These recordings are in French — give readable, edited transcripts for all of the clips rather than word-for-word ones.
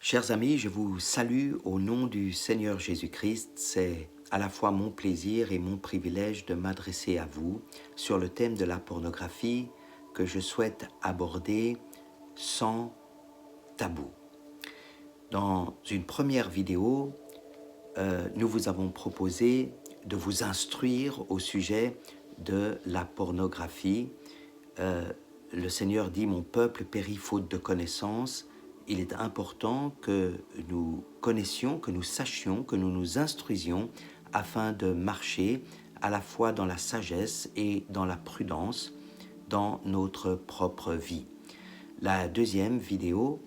Chers amis, je vous salue au nom du Seigneur Jésus-Christ. C'est à la fois mon plaisir et mon privilège de m'adresser à vous sur le thème de la pornographie que je souhaite aborder sans tabou. Dans une première vidéo, nous vous avons proposé de vous instruire au sujet de la pornographie. Le Seigneur dit « Mon peuple périt faute de connaissance ». Il est important que nous connaissions, que nous sachions, que nous nous instruisions afin de marcher à la fois dans la sagesse et dans la prudence dans notre propre vie. La deuxième vidéo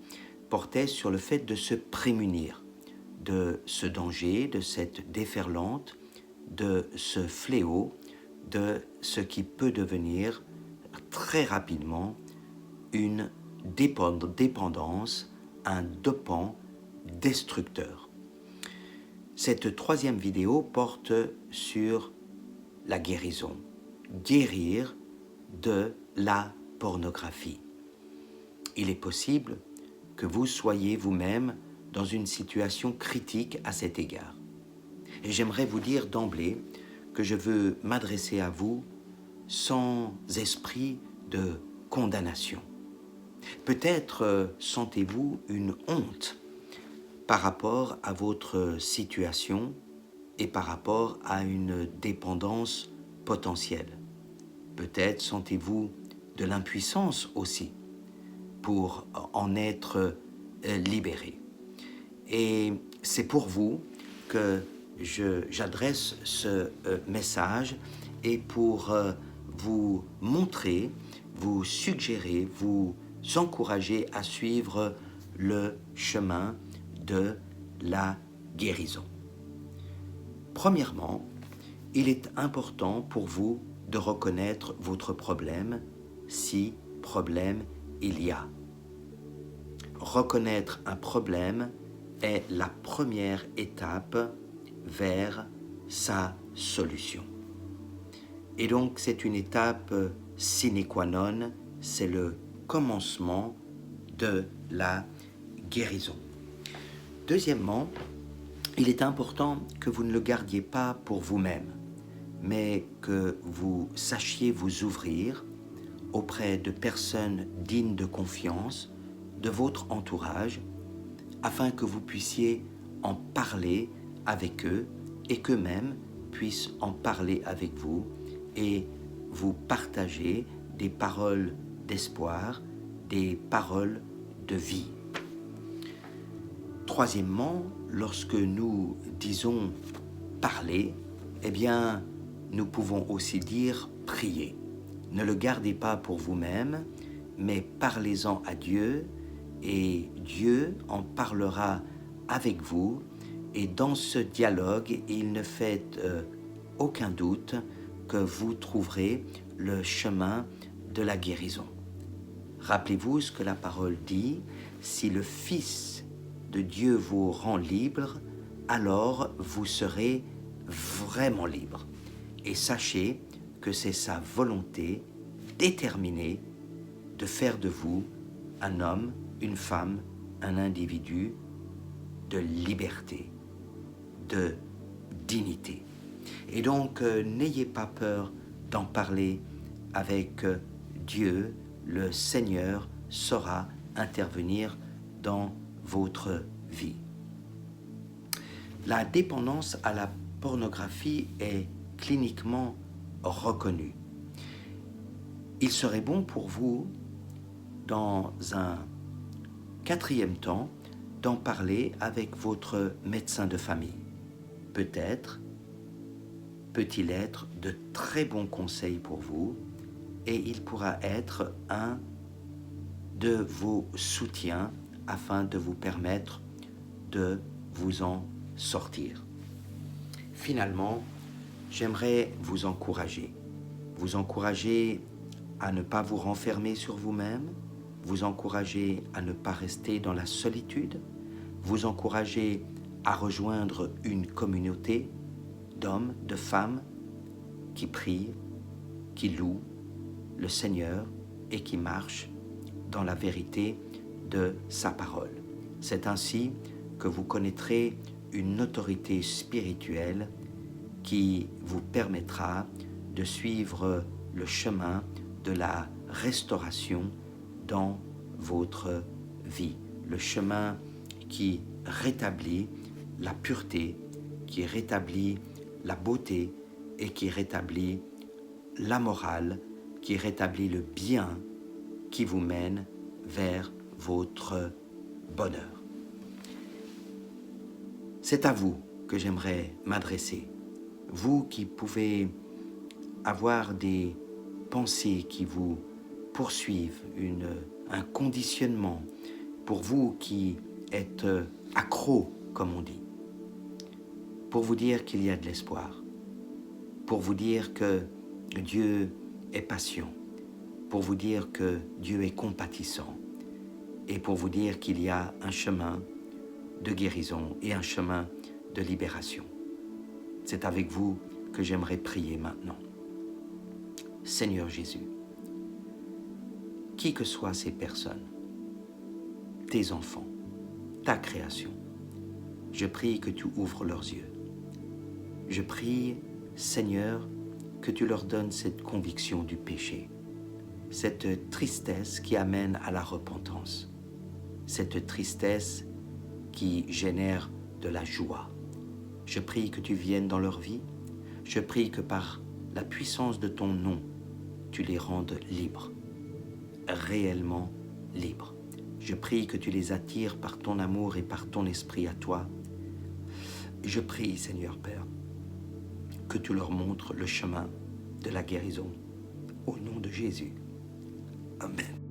portait sur le fait de se prémunir de ce danger, de cette déferlante, de ce fléau, de ce qui peut devenir très rapidement une dépendance, un dopant destructeur. Cette troisième vidéo porte sur la guérison, guérir de la pornographie. Il est possible que vous soyez vous-même dans une situation critique à cet égard. Et j'aimerais vous dire d'emblée que je veux m'adresser à vous sans esprit de condamnation. Peut-être sentez-vous une honte par rapport à votre situation et par rapport à une dépendance potentielle. Peut-être sentez-vous de l'impuissance aussi pour en être libéré. Et c'est pour vous que j'adresse ce message et pour vous montrer, vous suggérer, vous encourager à suivre le chemin de la guérison. Premièrement, il est important pour vous de reconnaître votre problème, si problème il y a. Reconnaître un problème est la première étape vers sa solution. Et donc c'est une étape sine qua non, c'est le commencement de la guérison. Deuxièmement, il est important que vous ne le gardiez pas pour vous-même, mais que vous sachiez vous ouvrir auprès de personnes dignes de confiance, de votre entourage, afin que vous puissiez en parler avec eux et qu'eux-mêmes puissent en parler avec vous et vous partager des paroles d'espoir, des paroles de vie. Troisièmement, lorsque nous disons parler, eh bien, nous pouvons aussi dire prier. Ne le gardez pas pour vous-même, mais parlez-en à Dieu et Dieu en parlera avec vous. Et dans ce dialogue, il ne fait aucun doute que vous trouverez le chemin de la guérison. Rappelez-vous ce que la parole dit, si le Fils de Dieu vous rend libre, alors vous serez vraiment libre. Et sachez que c'est sa volonté déterminée de faire de vous un homme, une femme, un individu de liberté, de dignité. Et donc, n'ayez pas peur d'en parler avec Dieu. Le Seigneur saura intervenir dans votre vie. La dépendance à la pornographie est cliniquement reconnue. Il serait bon pour vous, dans un quatrième temps, d'en parler avec votre médecin de famille. Peut-être peut-il être de très bons conseils pour vous et il pourra être un de vos soutiens afin de vous permettre de vous en sortir. Finalement, j'aimerais vous encourager à ne pas vous renfermer sur vous-même, vous encourager à ne pas rester dans la solitude, vous encourager à rejoindre une communauté d'hommes, de femmes qui prient, qui louent le Seigneur et qui marchent dans la vérité de sa parole. C'est ainsi que vous connaîtrez une autorité spirituelle qui vous permettra de suivre le chemin de la restauration dans votre vie. Le chemin qui rétablit la pureté, qui rétablit la beauté et qui rétablit la morale, qui rétablit le bien qui vous mène vers votre bonheur. C'est à vous que j'aimerais m'adresser, vous qui pouvez avoir des pensées qui vous poursuivent, un conditionnement, pour vous qui êtes accro, comme on dit, pour vous dire qu'il y a de l'espoir, pour vous dire que Dieu est patient, pour vous dire que Dieu est compatissant et pour vous dire qu'il y a un chemin de guérison et un chemin de libération. C'est avec vous que j'aimerais prier maintenant. Seigneur Jésus, qui que soient ces personnes, tes enfants, ta création, je prie que tu ouvres leurs yeux. Je prie, Seigneur, que tu leur donnes cette conviction du péché, cette tristesse qui amène à la repentance, cette tristesse qui génère de la joie. Je prie que tu viennes dans leur vie. Je prie que par la puissance de ton nom, tu les rendes libres, réellement libres. Je prie que tu les attires par ton amour et par ton esprit à toi. Je prie, Seigneur Père, que tu leur montres le chemin de la guérison. Au nom de Jésus. Amen.